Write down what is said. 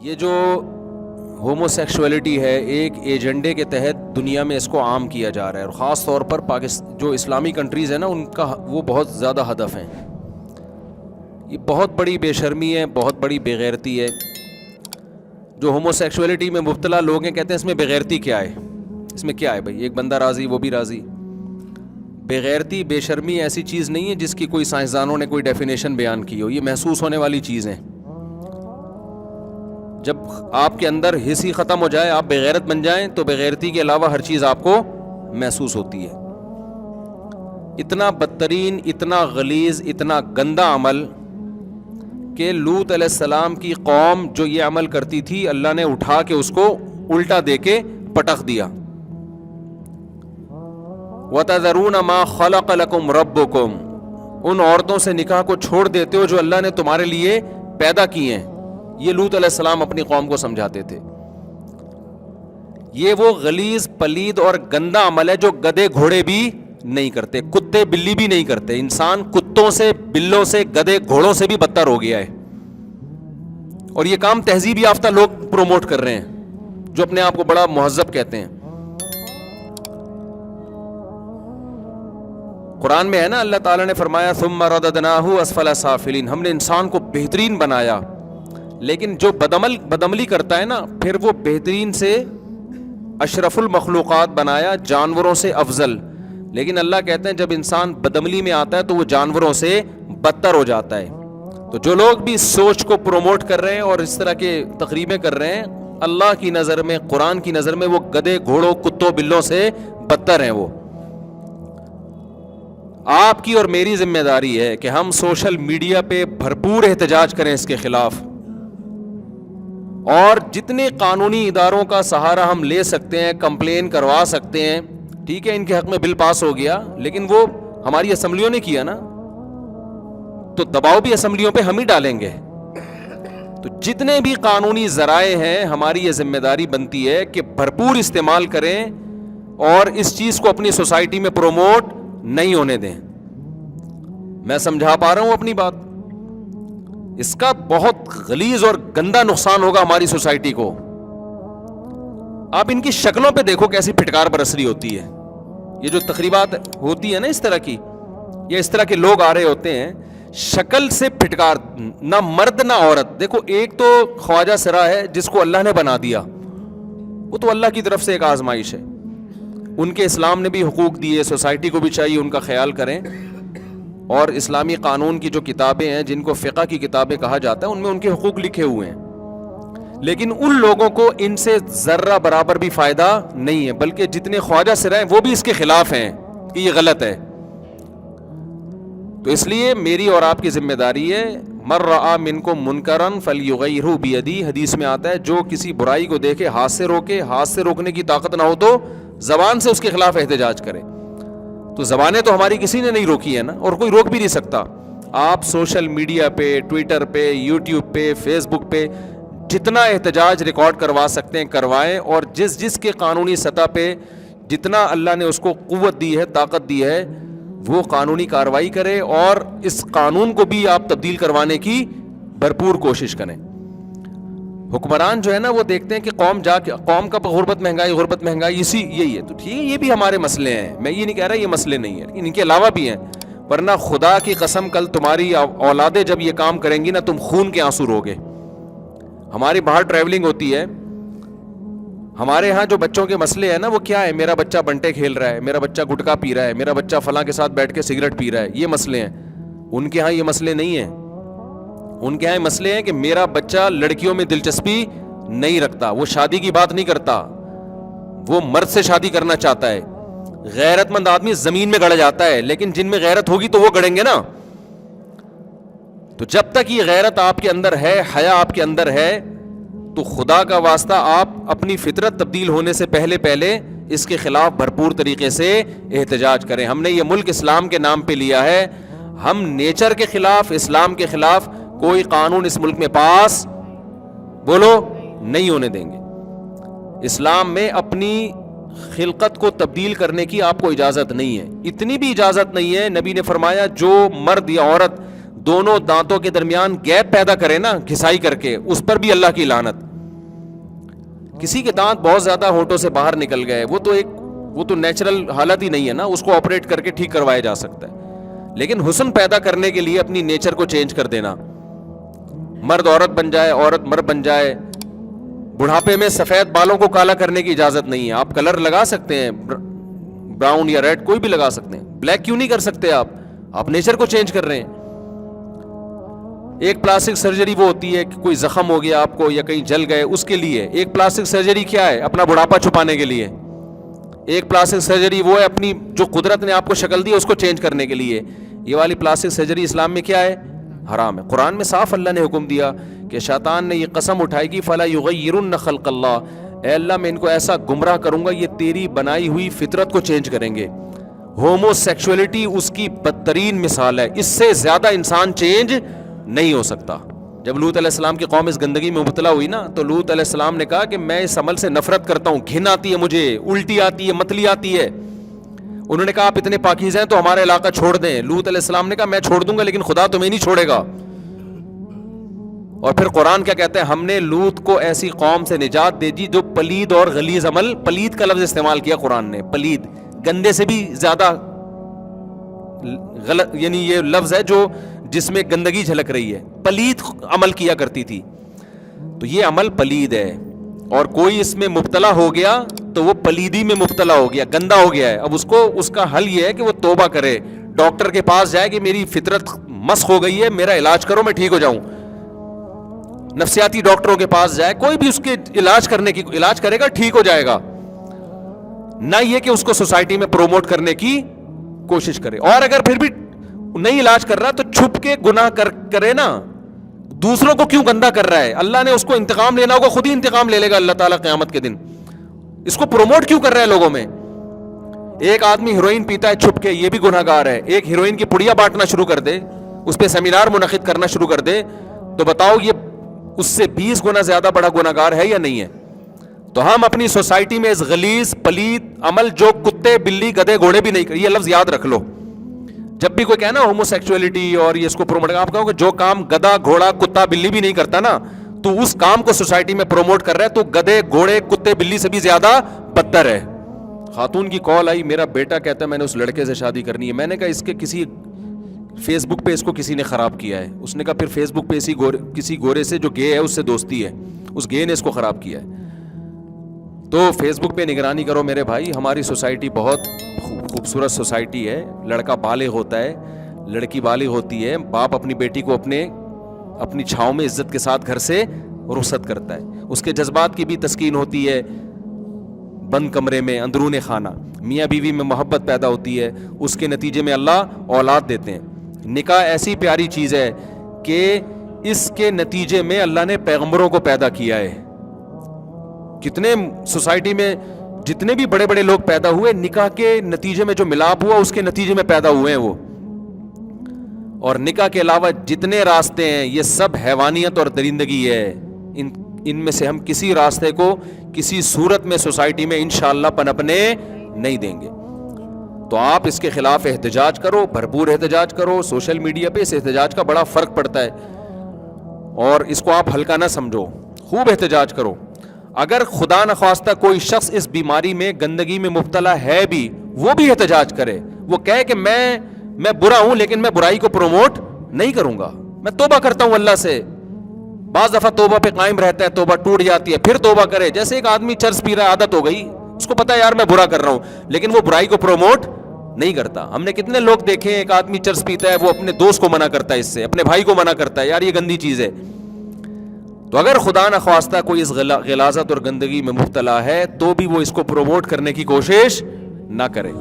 یہ جو homo sexuality ہے ایک ایجنڈے کے تحت دنیا میں اس کو عام کیا جا رہا ہے، اور خاص طور پر جو اسلامی کنٹریز ہیں نا ان کا وہ بہت زیادہ ہدف ہیں. یہ بہت بڑی بے شرمی ہے، بہت بڑی بے غیرتی ہے. جو ہومو سیکشولیٹی میں مبتلا لوگ ہیں کہتے ہیں اس میں بے غیرتی کیا ہے، اس میں کیا ہے بھائی، ایک بندہ راضی وہ بھی راضی. بے غیرتی بے شرمی ایسی چیز نہیں ہے جس کی کوئی سائنسدانوں نے کوئی ڈیفینیشن بیان کی ہو، یہ محسوس ہونے والی چیز ہے. جب آپ کے اندر حس ہی ختم ہو جائے، آپ بے غیرت بن جائیں، تو بے غیرتی کے علاوہ ہر چیز آپ کو محسوس ہوتی ہے. اتنا بدترین، اتنا غلیظ، اتنا گندا عمل کہ لوط علیہ السلام کی قوم جو یہ عمل کرتی تھی اللہ نے اٹھا کے اس کو الٹا دے کے پٹخ دیا. وَتَذَرُونَ مَا خَلَقَ لَكُمْ رَبُّكُمْ، ان عورتوں سے نکاح کو چھوڑ دیتے ہو جو اللہ نے تمہارے لیے پیدا کی ہیں. یہ لوط علیہ السلام اپنی قوم کو سمجھاتے تھے. یہ وہ غلیظ، پلید اور گندا عمل ہے جو گدھے گھوڑے بھی نہیں کرتے، کتے بلی بھی نہیں کرتے. انسان کتوں سے، بلوں سے، گدھے گھوڑوں سے بھی بدتر ہو گیا ہے. اور یہ کام تہذیب یافتہ لوگ پروموٹ کر رہے ہیں جو اپنے آپ کو بڑا مہذب کہتے ہیں. قرآن میں ہے نا، اللہ تعالیٰ نے فرمایا ثم رددناہ اسفل سافلین، ہم نے انسان کو بہترین بنایا. لیکن جو بدعملی کرتا ہے نا، پھر وہ بہترین سے اشرف المخلوقات بنایا، جانوروں سے افضل. لیکن اللہ کہتے ہیں جب انسان بدعملی میں آتا ہے تو وہ جانوروں سے بدتر ہو جاتا ہے. تو جو لوگ بھی اس سوچ کو پروموٹ کر رہے ہیں اور اس طرح کے تقریبیں کر رہے ہیں، اللہ کی نظر میں، قرآن کی نظر میں وہ گدھے گھوڑوں، کتوں، بلوں سے بدتر ہیں. وہ آپ کی اور میری ذمہ داری ہے کہ ہم سوشل میڈیا پہ بھرپور احتجاج کریں اس کے خلاف، اور جتنے قانونی اداروں کا سہارا ہم لے سکتے ہیں، کمپلین کروا سکتے ہیں. ٹھیک ہے، ان کے حق میں بل پاس ہو گیا، لیکن وہ ہماری اسمبلیوں نے کیا نا، تو دباؤ بھی اسمبلیوں پہ ہم ہی ڈالیں گے. تو جتنے بھی قانونی ذرائع ہیں، ہماری یہ ذمہ داری بنتی ہے کہ بھرپور استعمال کریں اور اس چیز کو اپنی سوسائٹی میں پروموٹ نہیں ہونے دیں. میں سمجھا پا رہا ہوں اپنی بات؟ اس کا بہت غلیظ اور گندا نقصان ہوگا ہماری سوسائٹی کو. آپ ان کی شکلوں پہ دیکھو کیسی پھٹکار برس رہی ہوتی ہے. یہ جو تقریبات ہوتی ہے نا اس طرح کی، یا اس طرح کے لوگ آ رہے ہوتے ہیں، شکل سے پھٹکار، نہ مرد نہ عورت. دیکھو ایک تو خواجہ سرا ہے جس کو اللہ نے بنا دیا، وہ تو اللہ کی طرف سے ایک آزمائش ہے. ان کے اسلام نے بھی حقوق دیے، سوسائٹی کو بھی چاہیے ان کا خیال کریں. اور اسلامی قانون کی جو کتابیں ہیں جن کو فقہ کی کتابیں کہا جاتا ہے، ان میں ان کے حقوق لکھے ہوئے ہیں. لیکن ان لوگوں کو ان سے ذرہ برابر بھی فائدہ نہیں ہے، بلکہ جتنے خواجہ سرا ہیں وہ بھی اس کے خلاف ہیں کہ یہ غلط ہے. تو اس لیے میری اور آپ کی ذمہ داری ہے، من رأى منکم منکرا فلیغیرہ بیدی، حدیث میں آتا ہے جو کسی برائی کو دیکھے ہاتھ سے روکے، ہاتھ سے روکنے کی طاقت نہ ہو تو زبان سے اس کے خلاف احتجاج کرے. تو زبانیں تو ہماری کسی نے نہیں روکی ہے نا، اور کوئی روک بھی نہیں سکتا. آپ سوشل میڈیا پہ، ٹویٹر پہ، یوٹیوب پہ، فیس بک پہ جتنا احتجاج ریکارڈ کروا سکتے ہیں کروائیں، اور جس کے قانونی سطح پہ جتنا اللہ نے اس کو قوت دی ہے، طاقت دی ہے، وہ قانونی کارروائی کرے، اور اس قانون کو بھی آپ تبدیل کروانے کی بھرپور کوشش کریں. حکمران جو ہے نا وہ دیکھتے ہیں کہ قوم کا غربت مہنگائی یہی ہے. تو ٹھیک ہے، یہ بھی ہمارے مسئلے ہیں، میں یہ نہیں کہہ رہا یہ مسئلے نہیں ہیں، ان کے علاوہ بھی ہیں. ورنہ خدا کی قسم کل تمہاری اولادیں جب یہ کام کریں گی نا، تم خون کے آنسو روگے. ہماری باہر ٹریولنگ ہوتی ہے، ہمارے ہاں جو بچوں کے مسئلے ہیں نا وہ کیا ہے، میرا بچہ بنٹے کھیل رہا ہے، میرا بچہ گٹکا پی رہا ہے، میرا بچہ فلاں کے ساتھ بیٹھ کے سگریٹ پی رہا ہے، یہ مسئلے ہیں. ان کے ہاں یہ مسئلے نہیں ہیں. ان کے ہاں مسئلے ہیں کہ میرا بچہ لڑکیوں میں دلچسپی نہیں رکھتا، وہ شادی کی بات نہیں کرتا، وہ مرد سے شادی کرنا چاہتا ہے. غیرت مند آدمی زمین میں گڑ جاتا ہے، لیکن جن میں غیرت ہوگی تو وہ گڑیں گے نا. تو جب تک یہ غیرت آپ کے اندر ہے، حیا آپ کے اندر ہے، تو خدا کا واسطہ آپ اپنی فطرت تبدیل ہونے سے پہلے اس کے خلاف بھرپور طریقے سے احتجاج کریں. ہم نے یہ ملک اسلام کے نام پہ لیا ہے، ہم نیچر کے خلاف، اسلام کے خلاف کوئی قانون اس ملک میں پاس بولو نہیں ہونے دیں گے. اسلام میں اپنی خلقت کو تبدیل کرنے کی آپ کو اجازت نہیں ہے. اتنی بھی اجازت نہیں ہے، نبی نے فرمایا جو مرد یا عورت دونوں دانتوں کے درمیان گیپ پیدا کرے نا گھسائی کر کے، اس پر بھی اللہ کی لعنت. کسی کے دانت بہت زیادہ ہونٹوں سے باہر نکل گئے, وہ تو نیچرل حالت ہی نہیں ہے نا, اس کو آپریٹ کر کے ٹھیک کروایا جا سکتا ہے. لیکن حسن پیدا کرنے کے لیے اپنی نیچر کو چینج کر دینا, مرد عورت بن جائے, عورت مرد بن جائے. بڑھاپے میں سفید بالوں کو کالا کرنے کی اجازت نہیں ہے. آپ کلر لگا سکتے ہیں, براؤن یا ریڈ کوئی بھی لگا سکتے ہیں, بلیک کیوں نہیں کر سکتے آپ نیچر کو چینج کر رہے ہیں. ایک پلاسٹک سرجری وہ ہوتی ہے کہ کوئی زخم ہو گیا آپ کو یا کہیں جل گئے, اس کے لیے. ایک پلاسٹک سرجری کیا ہے, اپنا بڑھاپا چھپانے کے لیے. ایک پلاسٹک سرجری وہ ہے اپنی جو قدرت نے آپ کو شکل دی ہے اس کو چینج کرنے کے لیے. یہ والی پلاسٹک سرجری اسلام میں کیا ہے, حرام ہے. قرآن میں صاف اللہ نے حکم دیا کہ شیطان نے یہ قسم اٹھائی کہ فلا یغیرن خلق اللہ, اے اللہ میں ان کو ایسا گمراہ کروں گا یہ تیری بنائی ہوئی فطرت کو چینج کریں گے. ہومو سیکشولیٹی اس کی بدترین مثال ہے, اس سے زیادہ انسان چینج نہیں ہو سکتا. جب لوط علیہ السلام کی قوم اس گندگی میں مبتلا ہوئی نا, تو لوط علیہ السلام نے کہا کہ میں اس عمل سے نفرت کرتا ہوں, گھن آتی ہے مجھے, الٹی آتی ہے, متلی آتی ہے. انہوں نے کہا آپ اتنے پاکیزہ ہیں تو ہمارا علاقہ چھوڑ دیں. لوط علیہ السلام نے کہا میں چھوڑ دوں گا لیکن خدا تمہیں نہیں چھوڑے گا. اور پھر قرآن کیا کہتے ہیں, ہم نے لوط کو ایسی قوم سے نجات دے دی جو پلید اور غلیظ عمل, پلید کا لفظ استعمال کیا قرآن نے, پلید گندے سے بھی زیادہ غلط, یعنی یہ لفظ ہے جو جس میں گندگی جھلک رہی ہے, پلید عمل کیا کرتی تھی. تو یہ عمل پلید ہے, اور کوئی اس میں مبتلا ہو گیا تو وہ پلیدی میں مبتلا ہو گیا, گندا ہو گیا ہے. اب اس کا حل یہ ہے کہ وہ توبہ کرے, ڈاکٹر کے پاس جائے کہ میری فطرت مسخ ہو گئی ہے, میرا علاج کرو میں ٹھیک ہو جاؤں. نفسیاتی ڈاکٹروں کے پاس جائے, کوئی بھی اس کے علاج کرے گا, ٹھیک ہو جائے گا. نہ یہ کہ اس کو سوسائٹی میں پروموٹ کرنے کی کوشش کرے. اور اگر پھر بھی نہیں علاج کر رہا تو چھپ کے گناہ کرے نا, دوسروں کو کیوں گندا کر رہا ہے. اللہ نے اس کو انتقام لینا ہوگا, خود ہی انتقام لے لے گا اللہ تعالیٰ قیامت کے دن. اس کو پروموٹ کیوں کر رہا ہے لوگوں میں. ایک آدمی ہیروئن پیتا ہے چھپ کے, یہ بھی گناہ گار ہے. ایک ہیروئن کی پڑیا بانٹنا شروع کر دے, اس پہ سیمینار منعقد کرنا شروع کر دے, تو بتاؤ یہ اس سے 20 گنا زیادہ بڑا گناہ گار ہے یا نہیں ہے. تو ہم اپنی سوسائٹی میں اس غلیظ پلید عمل جو کتے بلی گدھے گھوڑے بھی نہیں, یہ لفظ یاد رکھ لو. جب بھی کوئی کہنا ہومو سیکچولیٹی اور یہ اس کو پروموٹ, آپ کہو کہ جو کام گدھا گھوڑا کتا بلی بھی نہیں کرتا نا, تو اس کام کو سوسائٹی میں پروموٹ کر رہا ہے, تو گدھے گھوڑے کتے بلی سے بھی زیادہ بدتر ہے. خاتون کی کال آئی, میرا بیٹا کہتا ہے میں نے اس لڑکے سے شادی کرنی ہے. میں نے کہا اس کے کسی فیس بک پہ اس کو کسی نے خراب کیا ہے. اس نے کہا پھر فیس بک پہ کسی گورے سے جو گے ہے اس سے دوستی ہے, اس گے نے اس کو خراب کیا ہے. تو فیس بک پہ نگرانی کرو میرے بھائی. ہماری سوسائٹی بہت خوبصورت سوسائٹی ہے. لڑکا بالغ ہوتا ہے, لڑکی بالغ ہوتی ہے, باپ اپنی بیٹی کو اپنی چھاؤں میں عزت کے ساتھ گھر سے رخصت کرتا ہے. اس کے جذبات کی بھی تسکین ہوتی ہے بند کمرے میں, اندرون خانہ. میاں بیوی میں محبت پیدا ہوتی ہے, اس کے نتیجے میں اللہ اولاد دیتے ہیں. نکاح ایسی پیاری چیز ہے کہ اس کے نتیجے میں اللہ نے پیغمبروں کو پیدا کیا ہے. کتنے سوسائٹی میں جتنے بھی بڑے بڑے لوگ پیدا ہوئے, نکاح کے نتیجے میں جو ملاپ ہوا اس کے نتیجے میں پیدا ہوئے ہیں وہ. اور نکاح کے علاوہ جتنے راستے ہیں یہ سب حیوانیت اور درندگی ہے. ان میں سے ہم کسی راستے کو کسی صورت میں سوسائٹی میں انشاءاللہ پنپنے نہیں دیں گے. تو آپ اس کے خلاف احتجاج کرو, بھرپور احتجاج کرو. سوشل میڈیا پہ اس احتجاج کا بڑا فرق پڑتا ہے, اور اس کو آپ ہلکا نہ سمجھو, خوب احتجاج کرو. اگر خدا نخواستہ کوئی شخص اس بیماری میں گندگی میں مبتلا ہے بھی, وہ بھی احتجاج کرے. وہ کہے کہ میں برا ہوں لیکن میں برائی کو پروموٹ نہیں کروں گا, میں توبہ کرتا ہوں اللہ سے. بعض دفعہ توبہ پہ قائم رہتا ہے, توبہ ٹوٹ جاتی ہے, پھر توبہ کرے. جیسے ایک آدمی چرس پی رہا ہے, عادت ہو گئی, اس کو پتا ہے یار میں برا کر رہا ہوں, لیکن وہ برائی کو پروموٹ نہیں کرتا. ہم نے کتنے لوگ دیکھے ہیں, ایک آدمی چرس پیتا ہے, وہ اپنے دوست کو منع کرتا ہے, اس سے اپنے بھائی کو منع کرتا ہے, یار یہ گندی چیز ہے. تو اگر خدا نخواستہ کوئی اس غلاظت اور گندگی میں مبتلا ہے تو بھی وہ اس کو پروموٹ کرنے کی کوشش نہ کرے.